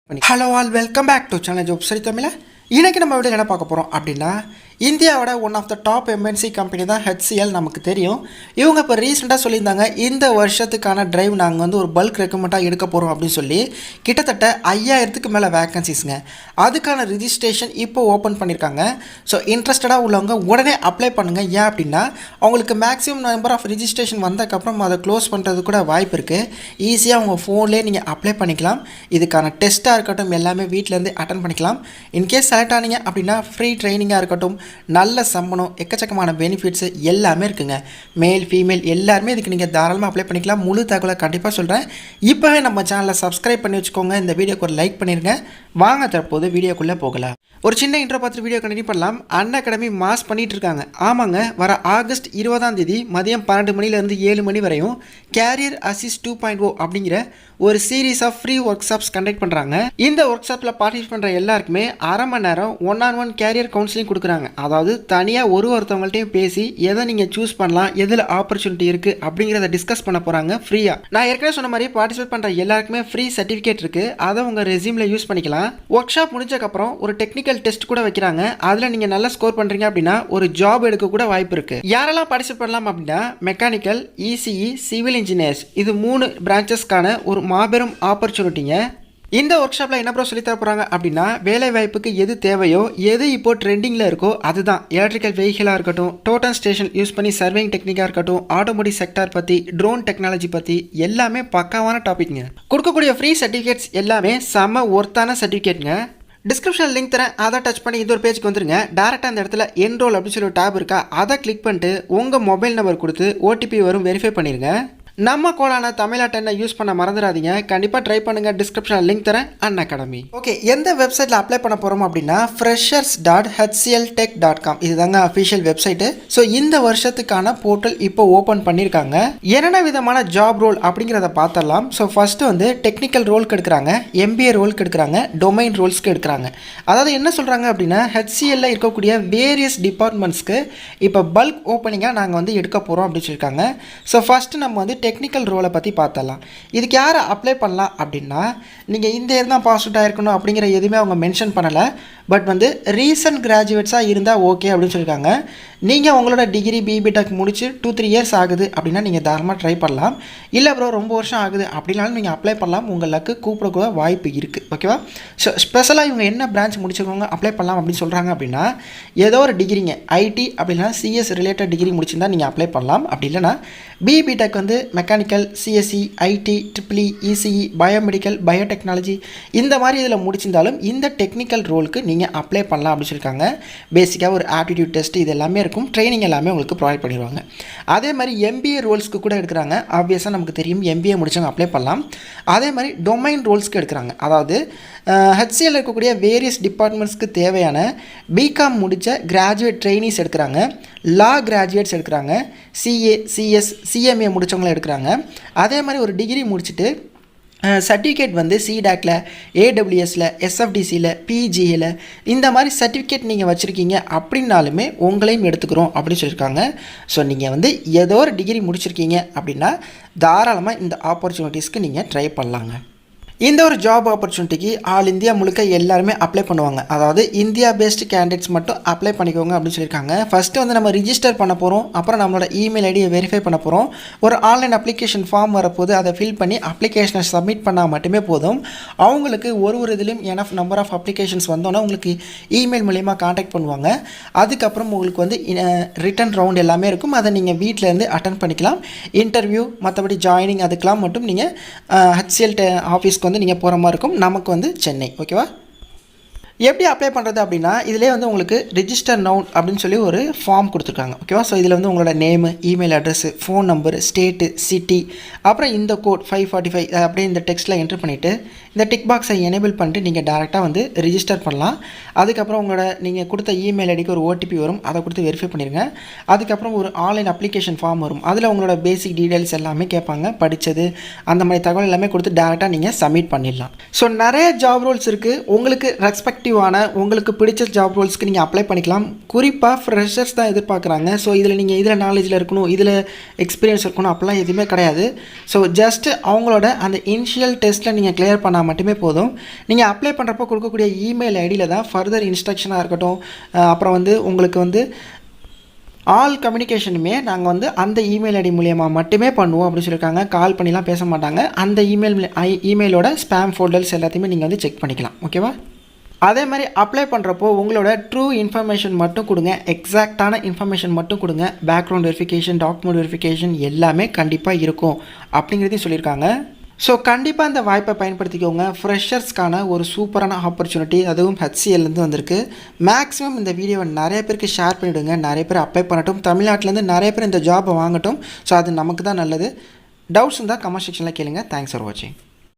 Hello all, welcome back to channel Job Sari Tamila. இன்னைக்கு நம்ம வீடியோல என்ன பார்க்க போறோம் அப்படினா இந்தியாவோட one of the top MNC company தான் HCL நமக்கு தெரியும். இவங்க இப்ப ரீசன்ட்டா சொல்லிருந்தாங்க இந்த வருஷத்துக்கான டிரைவ் நாங்க வந்து ஒரு பல்க் ரெக்ரூட்மென்ட்டா எடுக்க போறோம் அப்படினு சொல்லி கிட்டத்தட்ட 5000 க்கு மேல வேகன்சிஸ்ங்க. அதுக்கான ரெஜிஸ்ட்ரேஷன் இப்போ ஓபன் பண்ணிருக்காங்க. சோ இன்ட்ரஸ்டடா உள்ளவங்க உடனே அப்ளை பண்ணுங்க. ஏன் அப்படினா உங்களுக்கு மேக்ஸिमम நம்பர் ஆஃப் ரெஜிஸ்ட்ரேஷன் வந்ததுக்கு அப்புறம் அதை க்ளோஸ் பண்றது கூட வாய்ப்பு இருக்கு. ஈஸியா உங்க ஃபோன்லயே நீங்க அப்ளை பண்ணிக்கலாம். இதுக்கான டெஸ்டா இருக்கட்டும் எல்லாமே வீட்ல இருந்து அட்டெண்ட் பண்ணிக்கலாம். இன் கேஸ் செலக்ட் ஆனீங்க அப்படினா ஃப்ரீ ட்ரெய்னிங்கா இருக்கட்டும், நல்ல சம்பளம், எக்கச்சக்கமான பெனிஃபிட்ஸ் எல்லாமே இருக்குங்க. மேல் ஃபீமேல் எல்லாரும் இதுக்கு நீங்க தாராளமா அப்ளை பண்ணிக்கலாம். முழு தகவலை கண்டிப்பா சொல்றேன். இப்பவே நம்ம சேனலை சப்ஸ்கிரைப் பண்ணி வச்சுக்கோங்க. இந்த வீடியோக்கு ஒரு லைக் பண்ணிருங்க. வாங்க தற்போது வீடியோக்குள்ள போகலாம். ஒரு சின்ன இன்ட்ரோ பார்த்து வீடியோ கண்டினியூ பண்ணலாம். Unacademy மாஸ் பண்ணிட்டு இருக்காங்க. ஆமாங்க, வர ஆகஸ்ட் 20ஆம் தேதி மதியம் 12 மணில இருந்து 7 மணி வரையும் கேரியர் அசிஸ்ட் 2.0 அப்படிங்கிற ஒரு series of free workshops conduct பண்றாங்க. இந்த ஒர்க் ஷாப்ல பார்ட்டிசிபேட் பண்ற எல்லாருக்குமே அரை மணி நேரம் ஒன் கேரியர் கவுன்சிலிங் கொடுக்குறாங்க. அதாவது தனியா ஒருத்தவங்கள்ட்டையும் பேசி எதை நீங்க சூஸ் பண்ணலாம், எதுல ஆப்பர்ச்சுனிட்டி இருக்கு அப்படிங்கறத டிஸ்கஸ் பண்ண போறாங்க ஃப்ரீயா. நான் ஏற்கனவே சொன்ன மாதிரி பார்ட்டிசிபேட் பண்ற எல்லாருக்குமே ஃப்ரீ சர்டிபிகேட் இருக்கு. அதை உங்க ரெஸ்யூம்ல யூஸ் பண்ணிக்கலாம். ஒர்க் ஷாப் முடிஞ்சதுக்கு அப்புறம் ஒரு டெக்னிக்கல் டெஸ்ட் கூட வைக்கிறாங்க. அதுல நீங்க நல்லா ஸ்கோர் பண்றீங்க அப்படின்னா ஒரு ஜாப் எடுக்க கூட வாய்ப்பு இருக்கு. யாரெல்லாம் பார்ட்டிசிபேட் பண்ணலாம் அப்படின்னா மெக்கானிக்கல், ECE, சிவில் இன்ஜினியர்ஸ், இது 3 பிரான்ச்சஸ்க்கான ஒரு மாபெரும் ஆப்பர்ச்சுனிட்டிங்க. இந்த ஒர்க் ஷாப்ல என்ன ப்ரோ சொல்லி தர போறாங்க அப்படின்னா வேலை வாய்ப்புக்கு எது தேவையோ, எது இப்போ ட்ரெண்டிங்ல இருக்கோ அதுதான். எலக்ட்ரிக்கல் வெஹிக்கிளா இருக்கட்டும், டோட்டன் ஸ்டேஷன் யூஸ் பண்ணி சர்வேயிங் டெக்னிக்கா இருக்கட்டும், ஆட்டோமோட்டிவ் செக்டார் பத்தி, ட்ரோன் டெக்னாலஜி பத்தி எல்லாமே பக்காவான டாபிக்ங்க. கொடுக்கக்கூடிய ஃப்ரீ சர்டிஃபிகேட்ஸ் எல்லாமே செம ஒர்த்தான சர்டிஃபிகேட்ங்க. டிஸ்கிரிப்ஷன் லிங்க் தரேன், அதை டச் பண்ணி இந்த ஒரு பேஜுக்கு வந்துருங்க. டேரெக்டாக அந்த இடத்துல என்ரோல் அப்படின்னு சொல்லி ஒரு டேப் இருக்கா, அதை கிளிக் பண்ணிட்டு உங்கள் மொபைல் நம்பர் கொடுத்து OTP வரும் வெரிஃபை பண்ணிடுங்க. நம்ம கோடான தமிழா 10 யூஸ் பண்ண மறந்துடாதீங்க. கண்டிப்பாக ட்ரை பண்ணுங்க. டிஸ்கிரிப்ஷன் லிங்க் தரேன். Unacademy. ஓகே, எந்த வெப்சைட்டில் அப்ளை பண்ண போகிறோம் அப்படின்னா freshers.hcltech.com இதுதாங்க அஃபிஷியல் வெப்சைட்டு. ஸோ இந்த வருஷத்துக்கான போர்ட்டல் இப்போ ஓப்பன் பண்ணியிருக்காங்க. என்னென்ன விதமான ஜாப் ரோல் அப்படிங்கிறத பார்த்துடலாம். ஸோ ஃபர்ஸ்ட் வந்து டெக்னிக்கல் ரோலுக்கு எடுக்கிறாங்க, MBA ரோலுக்கு எடுக்கிறாங்க, டொமைன் ரோல்ஸ்க்கு எடுக்கிறாங்க. அதாவது என்ன சொல்கிறாங்க அப்படின்னா HCLல இருக்கக்கூடிய வேரியஸ் டிபார்ட்மெண்ட்ஸ்க்கு இப்போ பல்க் ஓப்பனிங்காக நாங்கள் வந்து எடுக்க போகிறோம் அப்படின்னு சொல்லியிருக்காங்க. ஸோ ஃபர்ஸ்ட் நம்ம வந்து டெக்னிக்கல் ரோலை பற்றி பார்த்தலாம். இதுக்கு யாரை அப்ளை பண்ணலாம் அப்படின்னா நீங்கள் இந்த இயர் தான் பாஸ் அவுட் ஆகிருக்கணும் அப்படிங்கிற எதுவுமே அவங்க மென்ஷன் பண்ணலை. பட் வந்து ரீசன்ட் கிராஜுவேட்ஸாக இருந்தால் ஓகே அப்படின்னு சொல்லியிருக்காங்க. நீங்கள் உங்களோட டிகிரி BBTech முடிச்சு 2-3 இயர்ஸ் ஆகுது அப்படின்னா நீங்கள் தாராளமாக ட்ரை பண்ணலாம். இல்லை ப்ரோ ரொம்ப வருஷம் ஆகுது அப்படின்னாலும் நீங்கள் அப்ளை பண்ணலாம். உங்கள் லக்கு கூப்பிடக்கூட வாய்ப்பு இருக்குது. ஓகேவா? ஸோ ஸ்பெஷலாக இவங்க என்ன பிரான்ச் முடிச்சிருக்கவங்க அப்ளை பண்ணலாம் அப்படின்னு சொல்கிறாங்க அப்படின்னா ஏதோ ஒரு டிகிரிங்க, IT அப்படின்னா CS ரிலேட்டட் டிகிரி முடிச்சிருந்தால் நீங்கள் அப்ளை பண்ணலாம். அப்படி இல்லைனா BBTech வந்து mechanical, CSE, IT, EEE, ECE, biomedical, biotechnology இந்த மாதிரி இதில் முடிச்சிருந்தாலும் இந்த டெக்னிக்கல் ரோலுக்கு நீங்கள் அப்ளை பண்ணலாம் அப்படின்னு சொல்லியிருக்காங்க. பேசிக்காக ஒரு ஆப்டிடியூட் டெஸ்ட் இது எல்லாமே இருக்கும். ட்ரைனிங் எல்லாமே உங்களுக்கு ப்ரொவைட் பண்ணிடுவாங்க. அதே மாதிரி MBA ரோல்ஸ்க்கு கூட எடுக்கிறாங்க. ஆப்வியஸாக நமக்கு தெரியும் MBA முடிச்சவங்க அப்ளை பண்ணலாம். அதே மாதிரி டொமைன் ரோல்ஸ்க்கு எடுக்கிறாங்க. அதாவது HCL இருக்கக்கூடிய வேரியஸ் டிபார்ட்மெண்ட்ஸ்க்கு தேவையான BCom முடித்த கிராஜுவேட் ட்ரெயினிஸ் எடுக்கிறாங்க, லா கிராஜுவேட்ஸ் எடுக்கிறாங்க, CA, CS, CMA முடித்தவங்களை எடுக்கிறாங்க. அதே மாதிரி ஒரு டிகிரி முடிச்சுட்டு சர்டிஃபிகேட் வந்து CDACல, AWSல, SFDCல, PGAல இந்த மாதிரி சர்டிஃபிகேட் நீங்கள் வச்சுருக்கீங்க அப்படின்னாலுமே உங்களையும் எடுத்துக்கிறோம் அப்படின்னு சொல்லியிருக்காங்க. ஸோ நீங்கள் வந்து ஏதோ ஒரு டிகிரி முடிச்சிருக்கீங்க அப்படின்னா தாராளமாக இந்த ஆப்பர்ச்சுனிட்டிஸ்க்கு நீங்கள் ட்ரை பண்ணலாங்க. இந்த ஒரு ஜாப் ஆப்பர்ச்சுனிட்டிக்கு ஆல் இந்தியா முழுக்க எல்லாருமே அப்ளை பண்ணுவாங்க. அதாவது இந்தியா பேஸ்டு கேண்டிடேட்ஸ் மட்டும் அப்ளை பண்ணிக்கோங்க அப்படின்னு சொல்லியிருக்காங்க. ஃபஸ்ட்டு வந்து நம்ம ரிஜிஸ்டர் பண்ண போகிறோம். அப்புறம் நம்மளோட இமெயில் ஐடியை வெரிஃபை பண்ண போகிறோம். ஒரு ஆன்லைன் அப்ளிகேஷன் ஃபார்ம் வரப்போது அதை ஃபில் பண்ணி அப்ளிகேஷனை சப்மிட் பண்ணால் மட்டுமே போதும். அவங்களுக்கு ஒரு இதுலேயும் எனஃப் நம்பர் ஆஃப் அப்ளிகேஷன்ஸ் வந்தோன்னா உங்களுக்கு இமெயில் மூலிமா காண்டாக்ட் பண்ணுவாங்க. அதுக்கப்புறம் உங்களுக்கு வந்து ரிட்டன் ரவுண்ட் எல்லாமே இருக்கும். அதை நீங்கள் வீட்டிலேருந்து அட்டன் பண்ணிக்கலாம். இன்டர்வியூ மற்றபடி ஜாயினிங் அதுக்கெலாம் மட்டும் நீங்கள் HCL ஆஃபீஸ்க்கு வந்து நீங்கள் போகிற மாதிரி இருக்கும். நமக்கு வந்து சென்னை. ஓகேவா? எப்படி அப்ளை பண்ணுறது அப்படின்னா இதிலே வந்து உங்களுக்கு ரிஜிஸ்டர் நவுன் அப்படின்னு சொல்லி ஒரு ஃபார்ம் கொடுத்துருக்காங்க. ஓகேவா? ஸோ இதில் வந்து உங்களோட name, email address, phone number, state, city, அப்புறம் இந்த கோட் 545 அப்படியே இந்த டெக்ஸ்ட்டில் என்ட்ரு பண்ணிவிட்டு இந்த டிக் பாக்ஸை எனேபிள் பண்ணிட்டு நீங்கள் டேரெக்டாக வந்து ரிஜிஸ்டர் பண்ணலாம். அதுக்கப்புறம் உங்களோட நீங்கள் கொடுத்த இமெயில் ஐடிக்கு ஒரு OTP வரும். அதை கொடுத்து வெரிஃபை பண்ணிடுங்க. அதுக்கப்புறம் ஒரு ஆன்லைன் அப்ளிகேஷன் ஃபார்ம் வரும். அதில் உங்களோட பேசிக் டீட்டெயில்ஸ் எல்லாமே கேட்பாங்க. படித்தது அந்த மாதிரி தகவல் எல்லாமே கொடுத்து டேரெக்டாக நீங்கள் சப்மிட் பண்ணிடலாம். ஸோ நிறைய ஜாப் ரோல்ஸ் இருக்குது. உங்களுக்கு ரெஸ்பெக்டிவ் உங்களுக்கு பிடிச்ச ஜாப் ரோல்ஸ்க்கு நீங்கள் அப்ளை பண்ணிக்கலாம். குறிப்பாக ஃப்ரெஷர்ஸ் தான் எதிர்பார்க்குறாங்க. ஸோ இதில் நாலேஜில் இருக்கணும், இதில் எக்ஸ்பீரியன்ஸ் இருக்கணும் அப்படிலாம் எதுவுமே கிடையாது. ஸோ ஜஸ்ட் அவங்களோட அந்த இனிஷியல் டெஸ்ட்டில் நீங்கள் கிளியர் பண்ணால் பண்ணால் மட்டுமே போதும். நீங்கள் அப்ளை பண்ணுறப்போ கொடுக்கக்கூடிய இமெயில் ஐடியில் தான் ஃபர்தர் இன்ஸ்ட்ரக்ஷனாக இருக்கட்டும், அப்புறம் வந்து உங்களுக்கு வந்து ஆல் கம்யூனிகேஷனுமே நாங்கள் வந்து அந்த இமெயில் ஐடி மூலியமா மட்டுமே பண்ணுவோம் அப்படின்னு சொல்லியிருக்காங்க. கால் பண்ணிலாம் பேச மாட்டாங்க. அந்த இமெயிலோட ஸ்பேம் ஃபோல்டர்ஸ் எல்லாத்தையுமே நீங்கள் வந்து செக் பண்ணிக்கலாம். ஓகேவா? அதே மாதிரி அப்ளை பண்ணுறப்போ உங்களோட ட்ரூ இன்ஃபர்மேஷன் மட்டும் கொடுங்க, எக்ஸாக்டான இன்ஃபர்மேஷன் மட்டும் கொடுங்க. பேக்ரவுண்ட் வெரிஃபிகேஷன், டாக்குமெண்ட் வெரிஃபிகேஷன் எல்லாமே கண்டிப்பாக இருக்கும் அப்படிங்கிறதையும் சொல்லியிருக்காங்க. ஸோ கண்டிப்பாக இந்த வாய்ப்பை பயன்படுத்திக்கோங்க. ஃப்ரெஷர்ஸ்க்கான ஒரு சூப்பரான ஆப்பர்ச்சுனிட்டி, அதுவும் HCLலேருந்து வந்திருக்கு. மேக்ஸிமம் இந்த வீடியோவை நிறைய பேருக்கு ஷேர் பண்ணிவிடுங்க. நிறைய பேர் அப்ளை பண்ணட்டும். தமிழ்நாட்டிலேருந்து நிறைய பேர் இந்த ஜாபை வாங்கட்டும். ஸோ அது நமக்கு தான் நல்லது. டவுட்ஸ் இருந்தால் கமெண்ட் செக்ஷனில் கேளுங்க. தேங்க்ஸ் ஃபார் வாட்சிங்.